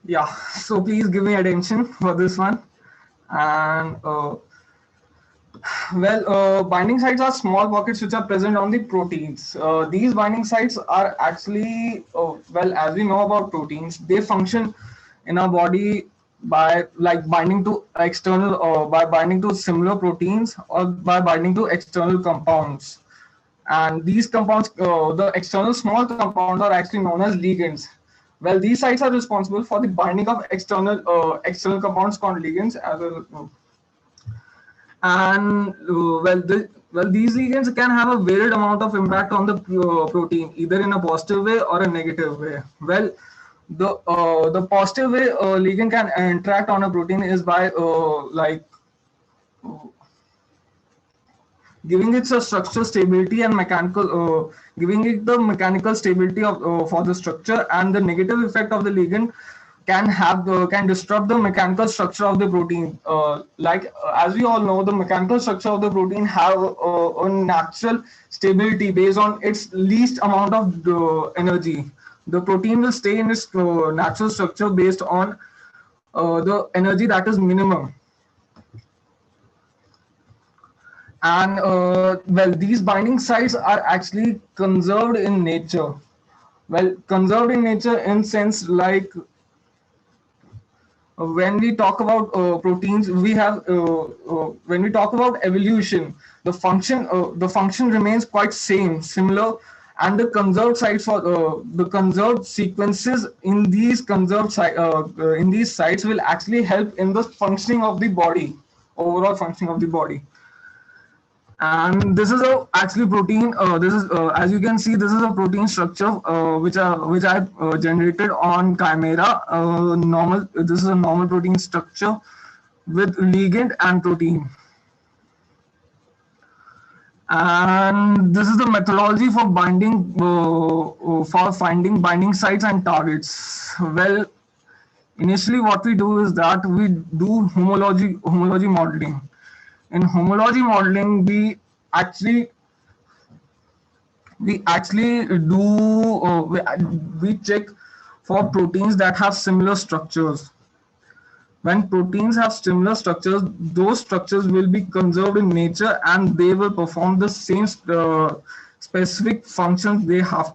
Yeah, so please give me attention for this one. And binding sites are small pockets which are present on the proteins. These binding sites are actually, as we know about proteins, they function in our body by like binding to external or by binding to similar proteins or by binding to external compounds. And these compounds, the external small compounds, are actually known as ligands. Well, these sites are responsible for the binding of external compounds called ligands as well. And these ligands can have a varied amount of impact on the protein, either in a positive way or a negative way. Well, the positive way ligand can interact on a protein is by giving it a structural stability and giving it the mechanical stability of for the structure. And the negative effect of the ligand can disrupt the mechanical structure of the protein. As we all know, the mechanical structure of the protein have a natural stability based on its least amount of energy. The protein will stay in its natural structure based on the energy that is minimum. And these binding sites are actually conserved in nature. Well, conserved in nature in sense like when we talk about proteins, we have when we talk about evolution, the function remains quite similar. And the conserved sites for the conserved sequences in in these sites will actually help in the functioning of the body, overall functioning of the body. And this is a actually protein. This is as you can see, this is a protein structure which I generated on Chimera. Normal. This is a normal protein structure with ligand and protein. And this is the methodology for finding binding sites and targets. Well, initially what we do is that we do homology modeling. In homology modeling, actually we do we check for proteins that have similar structures. When proteins have similar structures, those structures will be conserved in nature and they will perform the same specific functions they have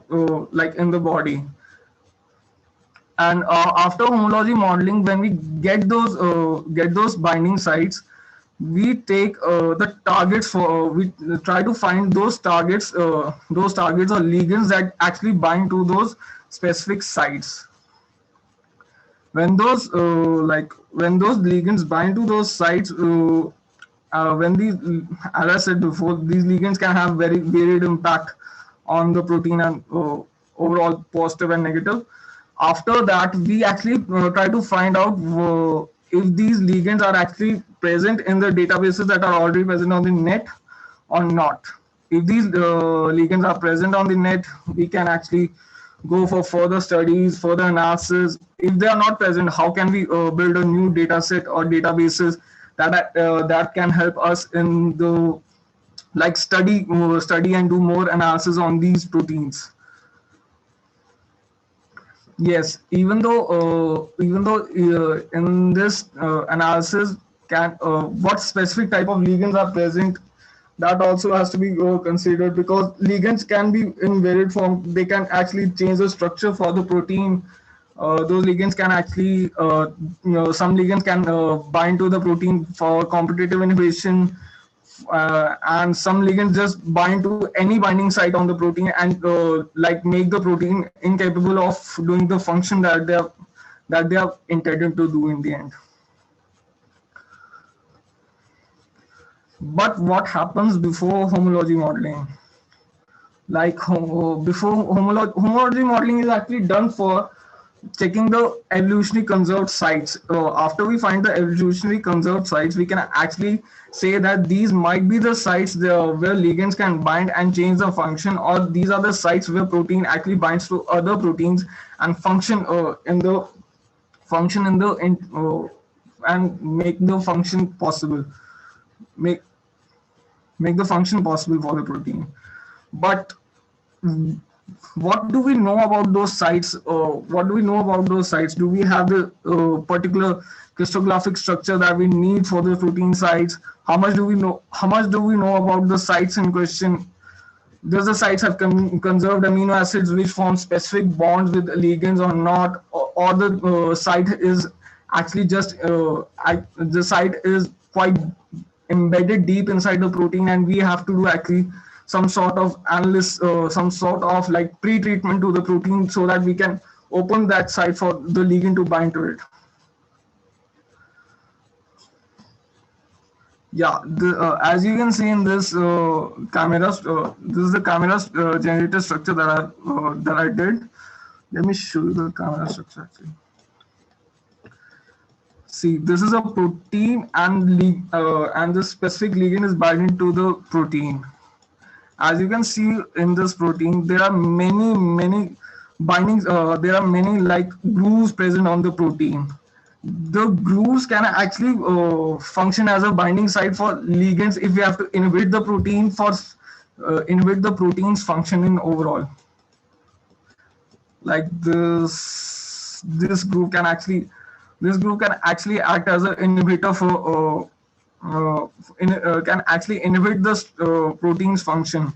like in the body. And after homology modeling, when we get those binding sites, we take the targets for we try to find those targets or ligands that actually bind to those specific sites. When those ligands bind to those sites, when these as I said before, these ligands can have very varied impact on the protein and overall positive and negative. After that, we actually try to find out if these ligands are actually present in the databases that are already present on the net or not. If these ligands are present on the net, we can actually go for further studies, further analysis. If they are not present, how can we build a new data set or databases that can help us in the study and do more analysis on these proteins. Yes, even though in this analysis, can what specific type of ligands are present, that also has to be considered, because ligands can be in varied form. They can actually change the structure for the protein. Those ligands can actually, some ligands can bind to the protein for competitive inhibition, and some ligands just bind to any binding site on the protein and make the protein incapable of doing the function that they are intended to do in the end. But what happens before homology modeling? Homology modeling is actually done for checking the evolutionary conserved sites. After we find the evolutionary conserved sites, we can actually say that these might be the sites where ligands can bind and change the function, or these are the sites where protein actually binds to other proteins and function and make the function possible. Make the function possible for the protein. But What do we know about those sites? What do we know about those sites? Do we have the particular crystallographic structure that we need for the protein sites? How much do we know? How much do we know about the sites in question? Does the sites have conserved amino acids which form specific bonds with ligands or not? Or the site is actually just the site is quite embedded deep inside the protein, and we have to do actually some sort of analysis, some sort of like pre-treatment to the protein so that we can open that site for the ligand to bind to it. Yeah, as you can see in this camera, this is the camera generator structure that I did. Let me show you the camera structure actually. See, this is a protein, and the specific ligand is binding to the protein. As you can see in this protein, there are many bindings. There are many like grooves present on the protein. The grooves can actually function as a binding site for ligands if we have to inhibit the protein for inhibit the protein's functioning overall. Like this group can actually act as an inhibitor for can actually inhibit the protein's function.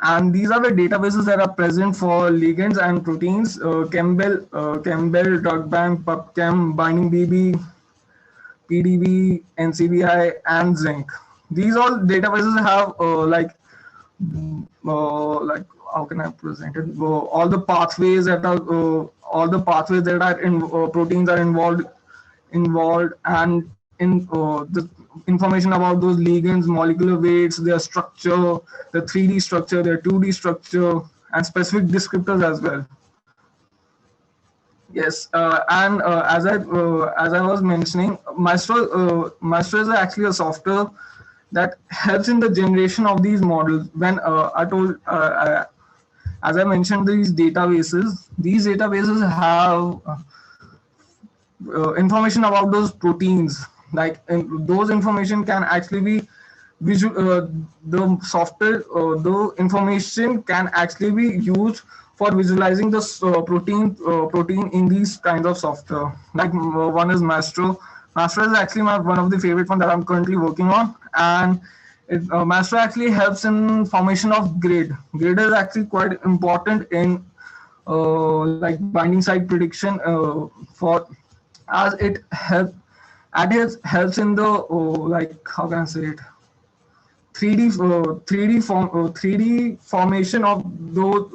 And these are the databases that are present for ligands and proteins: Campbell Drug Bank, PubChem, BindingDB, PDB, NCBI, and Zinc. These all databases have like how can I present it? All the pathways that are in proteins are involved, and in the information about those ligands, molecular weights, their structure, the 3D structure, their 2D structure, and specific descriptors as well. Yes, and as I was mentioning, Maestro is actually a software that helps in the generation of these models. When as I mentioned, these databases have information about those proteins. Like those information can actually be visual. The software, the information can actually be used for visualizing the protein in these kinds of software. Like one is Maestro. Maestro is actually one of the favorite one that I'm currently working on, and Maestro actually helps in formation of grid. Grid is actually quite important in like binding site prediction for as it helps in the like how can I say it 3D formation of those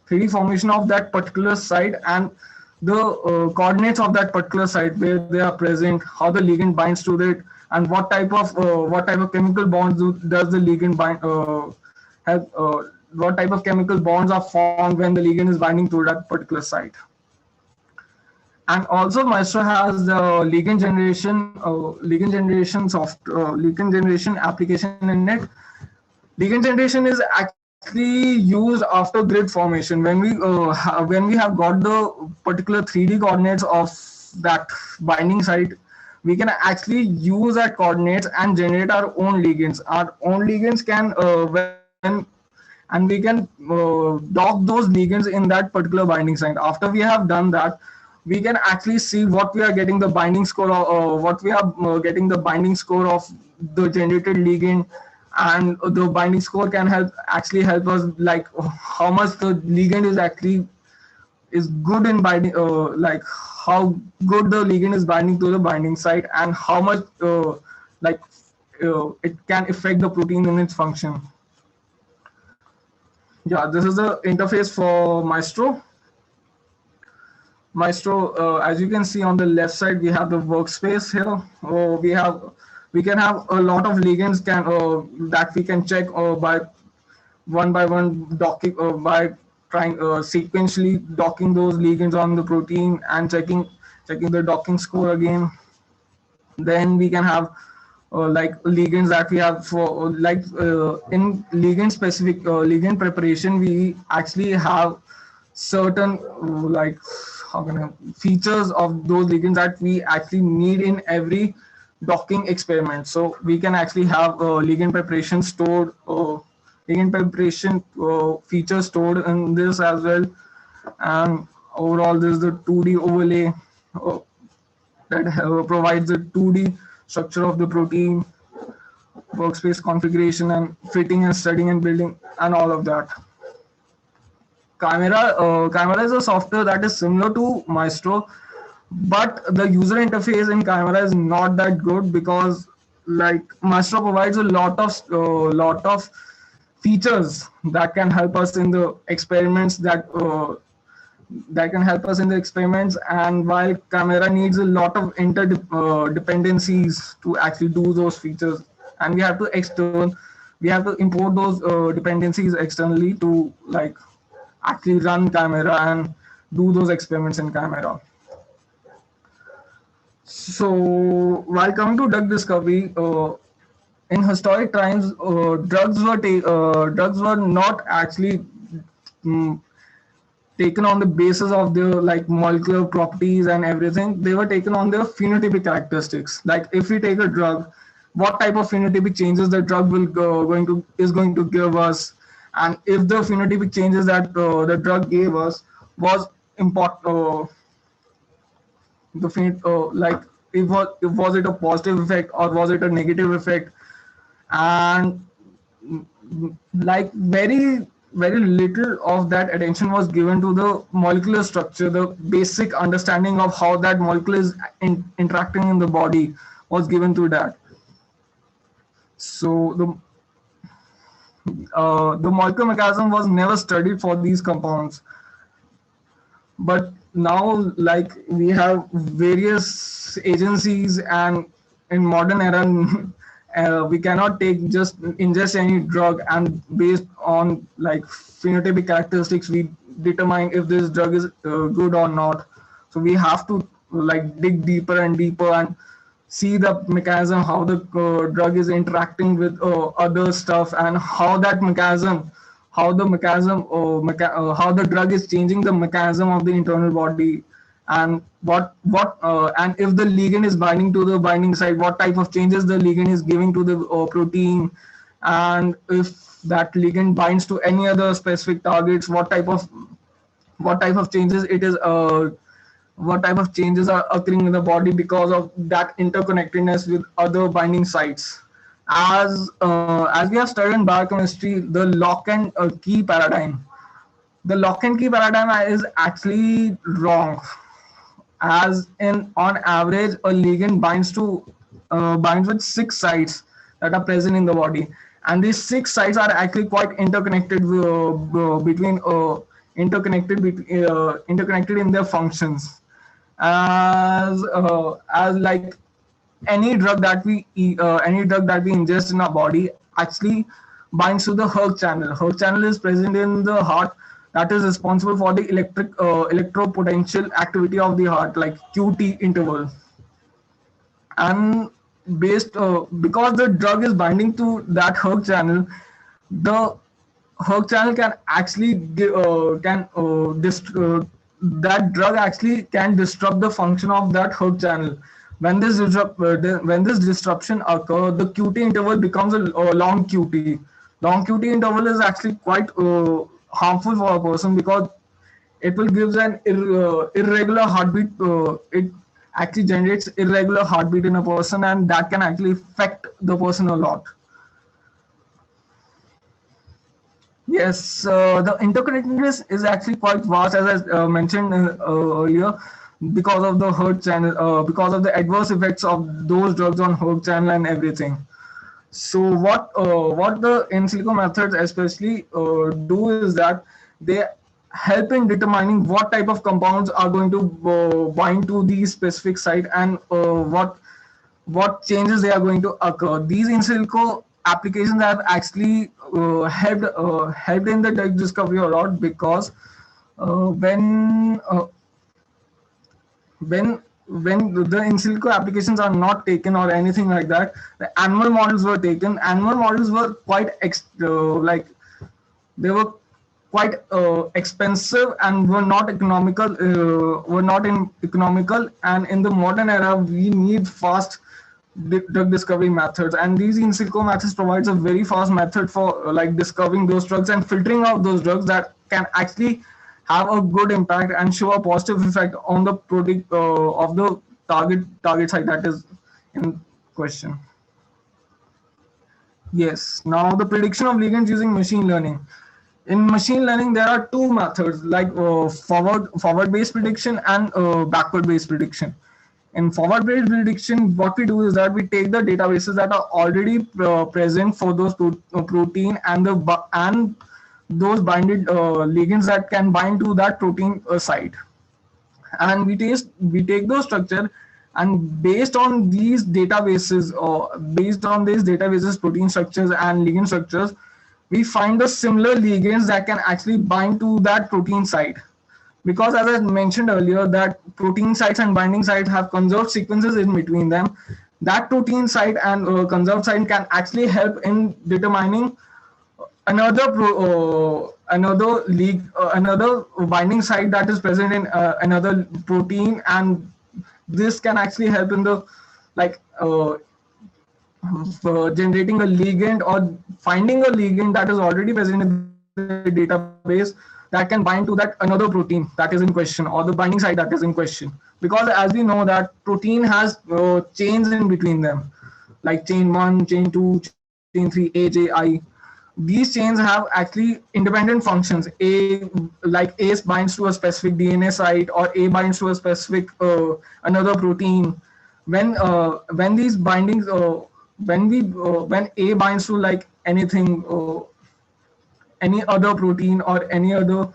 3D formation of that particular site, and the coordinates of that particular site where they are present, how the ligand binds to it, and what type of chemical bonds does the ligand bind have what type of chemical bonds are formed when the ligand is binding to that particular site. And also Maestro has the ligand generation application in it. Ligand generation is actually used after grid formation. When we have got the particular 3D coordinates of that binding site, we can actually use that coordinates and generate our own ligands. Our own ligands can and we can dock those ligands in that particular binding site. After we have done that, we can actually see what we are getting the binding score of, what we are getting the binding score of the generated ligand, and the binding score can actually help us like how much the ligand is good in binding, like how good the ligand is binding to the binding site, and how much it can affect the protein in its function. Yeah, this is the interface for Maestro. As you can see on the left side, we have the workspace here. We can have a lot of ligands that we can check by one docking by trying sequentially docking those ligands on the protein and checking the docking score again. Then we can have like ligands that we have for in ligand specific ligand preparation, we actually have certain features of those ligands that we actually need in every docking experiment. So we can actually have ligand preparation stored, ligand preparation features stored in this as well. And overall, this is the 2D overlay uh, that provides the 2D structure of the protein, workspace configuration, and fitting and studying and building, and all of that. Chimera is a software that is similar to Maestro, but the user interface in Chimera is not that good because like Maestro provides a lot of features that can help us in the experiments that can help us in the experiments, and while Chimera needs a lot of interdependencies to actually do those features, and we have to import those dependencies externally to like actually run Chimera and do those experiments in Chimera. So while coming to drug discovery, in historic times, drugs were not actually mm, taken on the basis of their like molecular properties and everything. They were taken on their phenotypic characteristics. Like if we take a drug, what type of phenotypic changes the drug is going to give us, and if the phenotypic changes that the drug gave us was important, like if was it a positive effect or was it a negative effect, and like very little of that attention was given to the molecular structure, the basic understanding of how that molecule is interacting in the body was given to that. So the molecular mechanism was never studied for these compounds, but now like we have various agencies, and in modern era we cannot take just ingest any drug and based on like phenotypic characteristics we determine if this drug is good or not. So we have to like dig deeper and deeper and see the mechanism, how the drug is interacting with other stuff, and how the drug is changing the mechanism of the internal body, and and if the ligand is binding to the binding site, what type of changes the ligand is giving to the protein, and if that ligand binds to any other specific targets, what type of changes it is what type of changes are occurring in the body because of that interconnectedness with other binding sites. As we have studied in biochemistry, the lock and key paradigm is actually wrong. As in, on average, a ligand binds with 6 sites that are present in the body, and these 6 sites are actually quite interconnected interconnected in their functions. As like any drug that we ingest in our body actually binds to the Hurk channel. Hurk channel is present in the heart, that is responsible for the electropotential activity of the heart, like QT interval. And based because the drug is binding to that Hurk channel, the Hurk channel can actually that drug actually can disrupt the function of that Hurk channel. When this disruption occurs, the QT interval becomes a long QT. Long QT interval is actually quite harmful for a person because it will gives an irregular heartbeat. It actually generates irregular heartbeat in a person, and that can actually affect the person a lot. Yes, the interconnectedness is actually quite vast, as I mentioned earlier, because of the Hurt channel, because of the adverse effects of those drugs on Hurt channel and everything. So what the in silico methods especially do is that they help in determining what type of compounds are going to bind to the specific site, and what changes they are going to occur. These in silico applications have actually helped in the drug discovery a lot, because uh, when uh, when the in silico applications are not taken or anything like that, the animal models were taken. Animal models were like they were quite expensive and were not economical, and in the modern era we need drug discovery methods, and these in silico methods provides a very fast method for like discovering those drugs and filtering out those drugs that can actually have a good impact and show a positive effect on the product of the target site that is in question. Yes, now the prediction of ligands using machine learning. In machine learning, there are two methods like forward based prediction and backward based prediction. In forward based prediction, what we do is that we take the databases that are already present for those protein and those binded ligands that can bind to that protein site, and we take those structure, and based on these databases or based on these databases protein structures and ligand structures, we find the similar ligands that can actually bind to that protein site. Because as I mentioned earlier, that protein sites and binding sites have conserved sequences in between them, that protein site and conserved site can actually help in determining another binding site that is present in another protein, and this can actually help in the like generating a ligand or finding a ligand that is already present in the database that can bind to that another protein that is in question or the binding site that is in question. Because as we know that protein has chains in between them, like chain 1, chain 2, chain 3, A, J, I. These chains have actually independent functions. A binds to a specific DNA site, or A binds to a specific another protein. When these bindings when A binds to like anything, any other protein or any other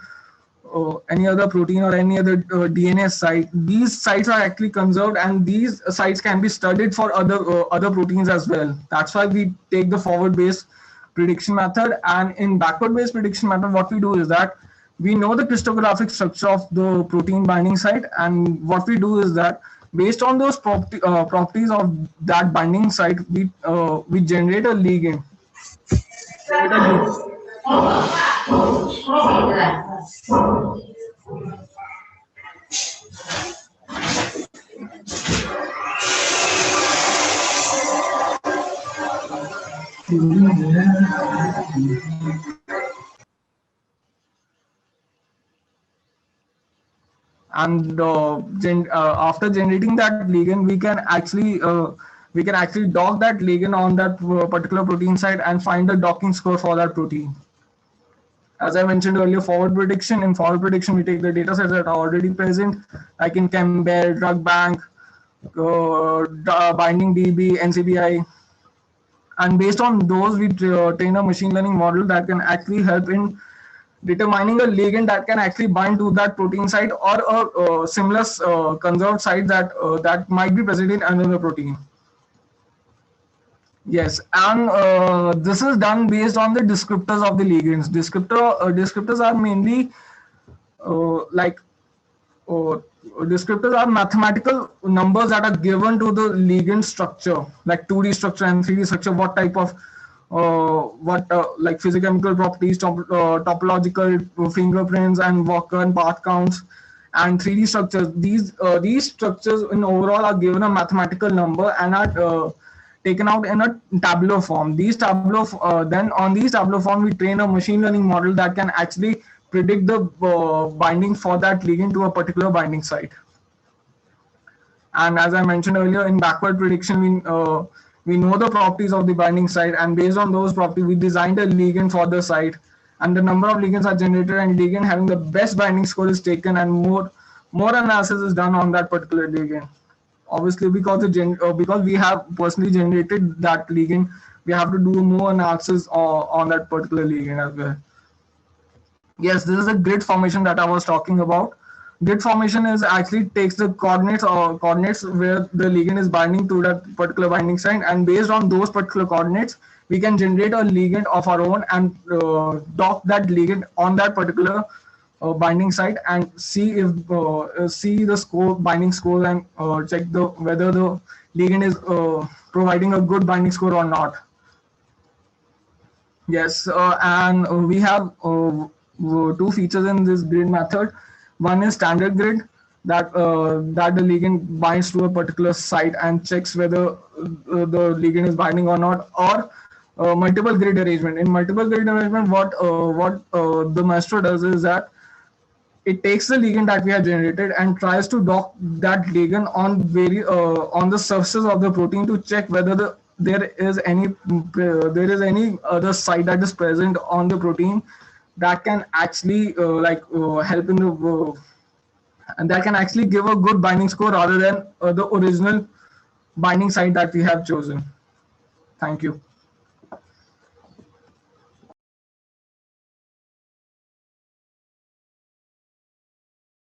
protein or any other DNA site, these sites are actually conserved, and these sites can be studied for other proteins as well. That's why we take the forward based prediction method. And in backward based prediction method, what we do is that we know the crystallographic structure of the protein binding site, and what we do is that based on those properties of that binding site, we generate a ligand. And after generating that ligand, we can actually dock that ligand on that particular protein site and find the docking score for that protein. As I mentioned earlier, in forward prediction, we take the data sets that are already present, like in Campbell, Drug Bank, Binding DB, NCBI, and based on those, we train a machine learning model that can actually help in determining a ligand that can actually bind to that protein site or a similar conserved site that might be present in another protein. Yes, and this is done based on the descriptors of the ligands. Descriptors are mainly like descriptors are mathematical numbers that are given to the ligand structure, like 2D structure and 3D structure, what type of like physicochemical properties, topological fingerprints and Walker and path counts, and 3D structures. These structures in overall are given a mathematical number and are taken out in a tabular form. Then on these tabular form, we train a machine learning model that can actually predict the binding for that ligand to a particular binding site. And as I mentioned earlier, in backward prediction, we know the properties of the binding site, and based on those properties, we designed a ligand for the site, and the number of ligands are generated, and ligand having the best binding score is taken, and more analysis is done on that particular ligand. Obviously, because we have personally generated that ligand, we have to do more analysis on that particular ligand as well. Yes, this is a grid formation that I was talking about. Grid formation is actually takes the coordinates where the ligand is binding to that particular binding site, and based on those particular coordinates, we can generate a ligand of our own and dock that ligand on that particular binding site and see if see the binding score, and check whether the ligand is providing a good binding score or not. Yes, and we have two features in this grid method. One is standard grid. that the ligand binds to a particular site and checks whether the ligand is binding or not, or multiple grid arrangement. In multiple grid arrangement, what the maestro does is that it takes the ligand that we have generated and tries to dock that ligand on the surfaces of the protein to check whether there is any other site that is present on the protein that can actually help in the and that can actually give a good binding score rather than the original binding site that we have chosen. Thank you.